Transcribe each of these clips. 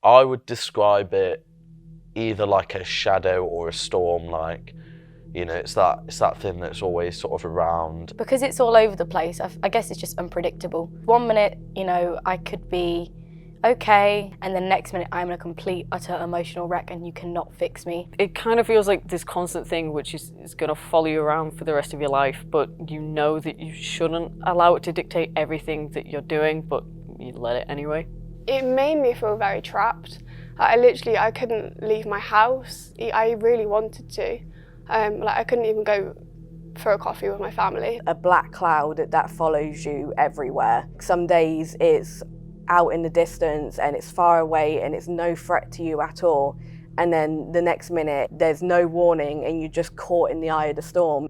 I would describe it either like a shadow or a storm, like, you know, it's that thing that's always sort of around. Because it's all over the place, I guess it's just unpredictable. 1 minute, you know, I could be okay, and the next minute I'm a complete, utter emotional wreck and you cannot fix me. It kind of feels like this constant thing which is going to follow you around for the rest of your life, but you know that you shouldn't allow it to dictate everything that you're doing, but you let it anyway. It made me feel very trapped. I couldn't leave my house. I really wanted to. I couldn't even go for a coffee with my family. A black cloud that follows you everywhere. Some days it's out in the distance and it's far away and it's no threat to you at all. And then the next minute there's no warning and you're just caught in the eye of the storm.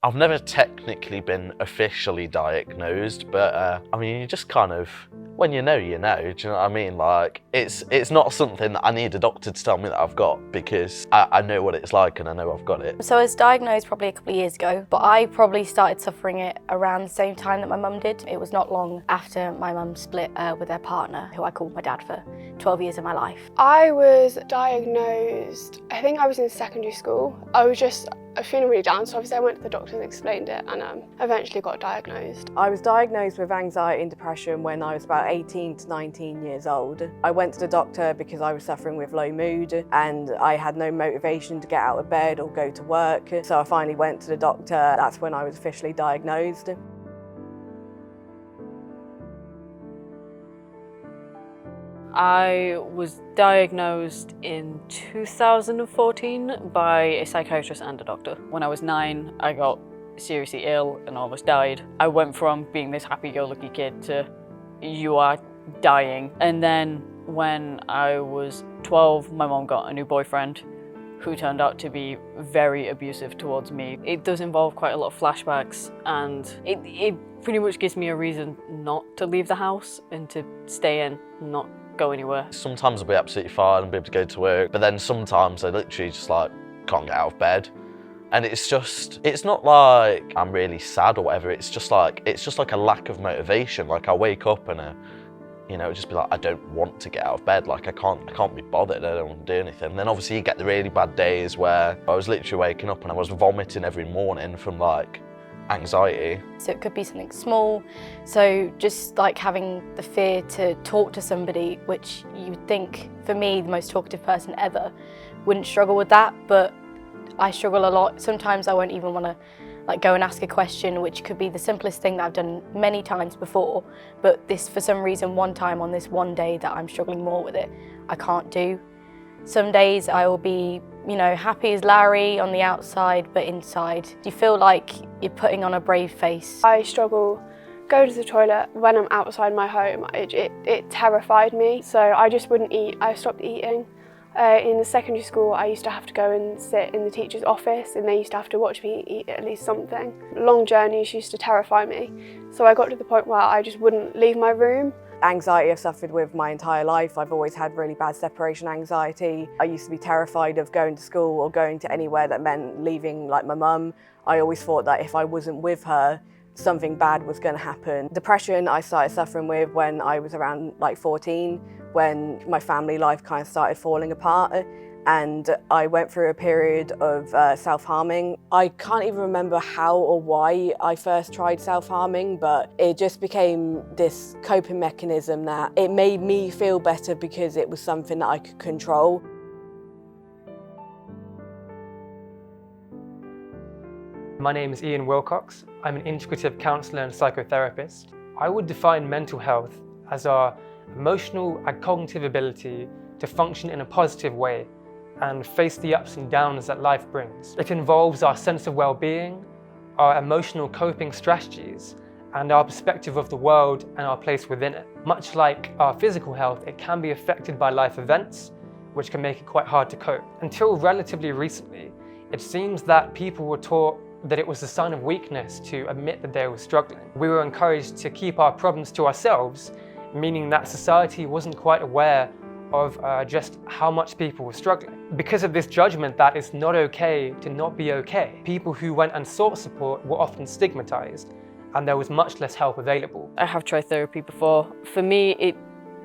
I've never technically been officially diagnosed, but I mean, you just kind of, when you know, do you know what I mean? Like, it's not something that I need a doctor to tell me that I've got, because I know what it's like and I know I've got it. So I was diagnosed probably a couple of years ago, but I probably started suffering it around the same time that my mum did. It was not long after my mum split with their partner, who I called my dad for 12 years of my life. I was diagnosed, I think I was in secondary school. I was feeling really down, so obviously I went to the doctor and explained it, and eventually got diagnosed. I was diagnosed with anxiety and depression when I was about 18 to 19 years old. I went to the doctor because I was suffering with low mood and I had no motivation to get out of bed or go to work. So I finally went to the doctor. That's when I was officially diagnosed. I was diagnosed in 2014 by a psychiatrist and a doctor. When I was 9, I got seriously ill and almost died. I went from being this happy-go-lucky kid to, you are dying. And then when I was 12, my mom got a new boyfriend who turned out to be very abusive towards me. It does involve quite a lot of flashbacks, and it pretty much gives me a reason not to leave the house and to stay in, not go anywhere. Sometimes I'll be absolutely fine and be able to go to work, but then sometimes I literally just like can't get out of bed. And it's not like I'm really sad or whatever, it's just like a lack of motivation. Like I wake up and you know, just be like, I don't want to get out of bed, like I can't be bothered, I don't want to do anything. And then obviously you get the really bad days where I was literally waking up and I was vomiting every morning from like anxiety. So it could be something small, so just like having the fear to talk to somebody, which you would think, for me, the most talkative person ever, wouldn't struggle with that, but I struggle a lot. Sometimes I won't even want to like go and ask a question, which could be the simplest thing that I've done many times before, but this, for some reason, one time on this one day that I'm struggling more with it, I can't do. Some days I will be, you know, happy as Larry on the outside, but inside you feel like you're putting on a brave face. I struggle going to the toilet when I'm outside my home. It terrified me, so I just wouldn't eat. I stopped eating. In the secondary school, I used to have to go and sit in the teacher's office and they used to have to watch me eat at least something. Long journeys used to terrify me, so I got to the point where I just wouldn't leave my room. Anxiety I've suffered with my entire life. I've always had really bad separation anxiety. I used to be terrified of going to school or going to anywhere that meant leaving like my mum. I always thought that if I wasn't with her, something bad was going to happen. Depression I started suffering with when I was around like 14, when my family life kind of started falling apart, and I went through a period of self-harming. I can't even remember how or why I first tried self-harming, but it just became this coping mechanism that it made me feel better because it was something that I could control. My name is Ian Wilcox. I'm an integrative counsellor and psychotherapist. I would define mental health as our emotional and cognitive ability to function in a positive way and face the ups and downs that life brings. It involves our sense of well-being, our emotional coping strategies, and our perspective of the world and our place within it. Much like our physical health, it can be affected by life events, which can make it quite hard to cope. Until relatively recently, it seems that people were taught that it was a sign of weakness to admit that they were struggling. We were encouraged to keep our problems to ourselves, meaning that society wasn't quite aware of just how much people were struggling. because of this judgment that it's not okay to not be okay, people who went and sought support were often stigmatized, and there was much less help available. I have tried therapy before. For me, it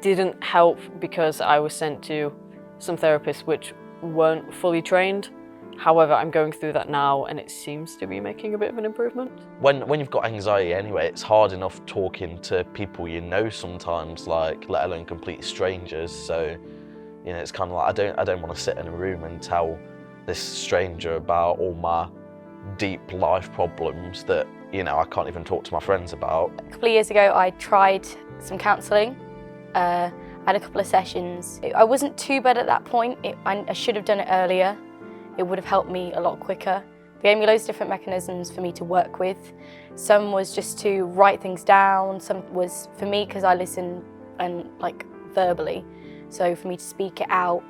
didn't help because I was sent to some therapists which weren't fully trained. However, I'm going through that now and it seems to be making a bit of an improvement. When you've got anxiety anyway, it's hard enough talking to people you know sometimes, like, let alone complete strangers. So, you know, it's kind of like, I don't want to sit in a room and tell this stranger about all my deep life problems that, you know, I can't even talk to my friends about. A couple of years ago, I tried some counselling. I had a couple of sessions. I wasn't too bad at that point. I should have done it earlier. It would have helped me a lot quicker. They gave me loads of different mechanisms for me to work with. Some was just to write things down. Some was for me because I listen and like verbally. So for me to speak it out,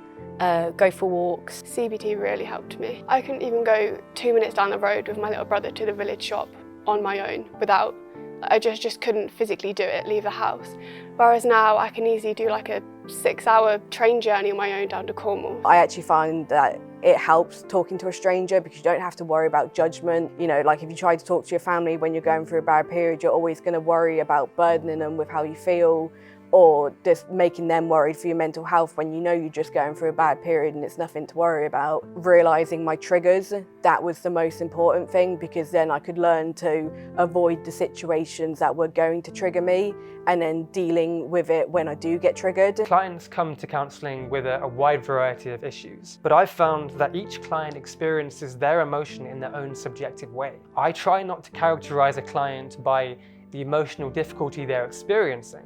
go for walks. CBT really helped me. I couldn't even go 2 minutes down the road with my little brother to the village shop on my own without, I just couldn't physically do it, leave the house. Whereas now I can easily do like a 6-hour train journey on my own down to Cornwall. I actually find that it helps talking to a stranger because you don't have to worry about judgment. You know, like if you try to talk to your family when you're going through a bad period, you're always going to worry about burdening them with how you feel, or just making them worried for your mental health when you know you're just going through a bad period and it's nothing to worry about. Realising my triggers, that was the most important thing, because then I could learn to avoid the situations that were going to trigger me and then dealing with it when I do get triggered. Clients come to counselling with a wide variety of issues, but I've found that each client experiences their emotion in their own subjective way. I try not to characterise a client by the emotional difficulty they're experiencing,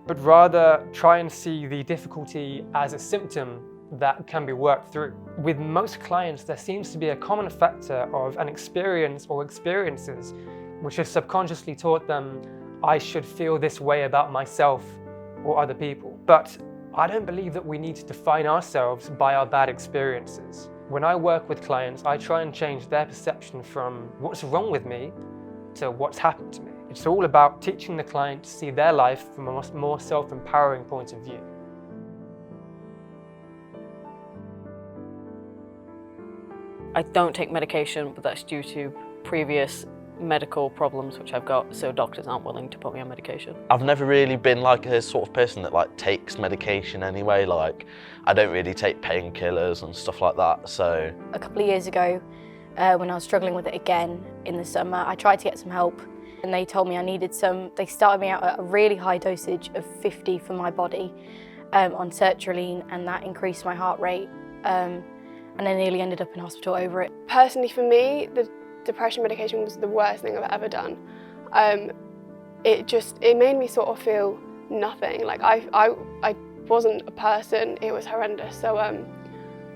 but rather try and see the difficulty as a symptom that can be worked through. With most clients, there seems to be a common factor of an experience or experiences which have subconsciously taught them, I should feel this way about myself or other people. But I don't believe that we need to define ourselves by our bad experiences. When I work with clients, I try and change their perception from what's wrong with me to what's happened to me. It's all about teaching the client to see their life from a more self-empowering point of view. I don't take medication, but that's due to previous medical problems which I've got, so doctors aren't willing to put me on medication. I've never really been like a sort of person that like takes medication anyway. Like, I don't really take painkillers and stuff like that, so. A couple of years ago, when I was struggling with it again in the summer, I tried to get some help. And they told me I needed some. They started me out at a really high dosage of 50 for my body on sertraline, and that increased my heart rate, and I nearly ended up in hospital over it. Personally for me, the depression medication was the worst thing I've ever done. It made me sort of feel nothing. Like I wasn't a person. It was horrendous. So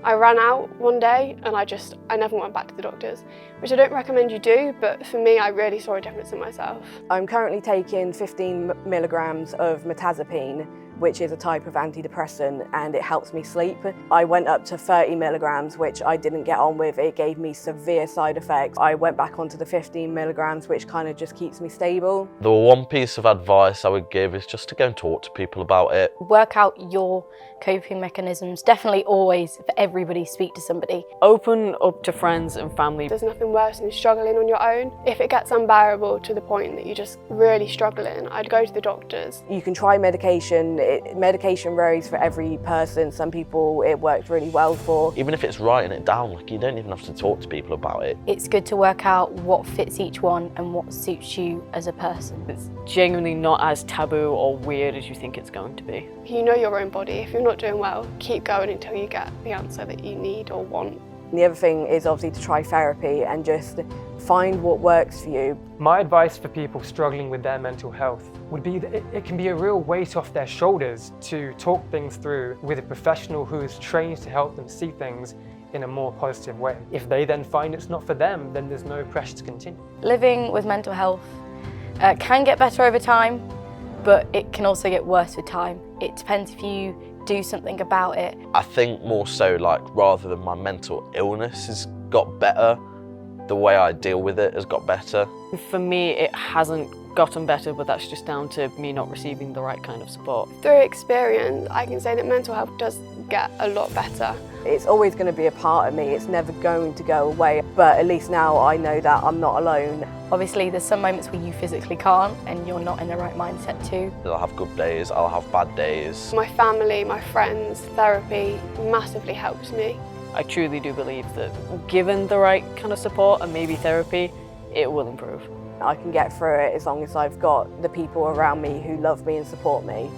I ran out one day and I never went back to the doctors, which I don't recommend you do, but for me, I really saw a difference in myself. I'm currently taking 15 milligrams of metazapine, which is a type of antidepressant, and it helps me sleep. I went up to 30 milligrams, which I didn't get on with. It gave me severe side effects. I went back onto the 15 milligrams, which kind of just keeps me stable. The one piece of advice I would give is just to go and talk to people about it. Work out your coping mechanisms. Definitely always, for everybody, speak to somebody. Open up to friends and family. There's nothing worse than struggling on your own. If it gets unbearable to the point that you're just really struggling, I'd go to the doctors. You can try medication. Medication varies for every person. Some people it works really well for. Even if it's writing it down, like, you don't even have to talk to people about it. It's good to work out what fits each one and what suits you as a person. It's genuinely not as taboo or weird as you think it's going to be. You know your own body. If you're not doing well, keep going until you get the answer that you need or want. The other thing is obviously to try therapy and just find what works for you. My advice for people struggling with their mental health would be that it can be a real weight off their shoulders to talk things through with a professional who is trained to help them see things in a more positive way. If they then find it's not for them, then there's no pressure to continue. Living with mental health can get better over time, but it can also get worse with time. It depends if you do something about it. I think more so, like, rather than my mental illness has got better, the way I deal with it has got better. For me, it hasn't gotten better, but that's just down to me not receiving the right kind of support. Through experience, I can say that mental health does get a lot better. It's always going to be a part of me, it's never going to go away, but at least now I know that I'm not alone. Obviously there's some moments where you physically can't and you're not in the right mindset too. I'll have good days, I'll have bad days. My family, my friends, therapy massively helps me. I truly do believe that given the right kind of support and maybe therapy, it will improve. I can get through it as long as I've got the people around me who love me and support me.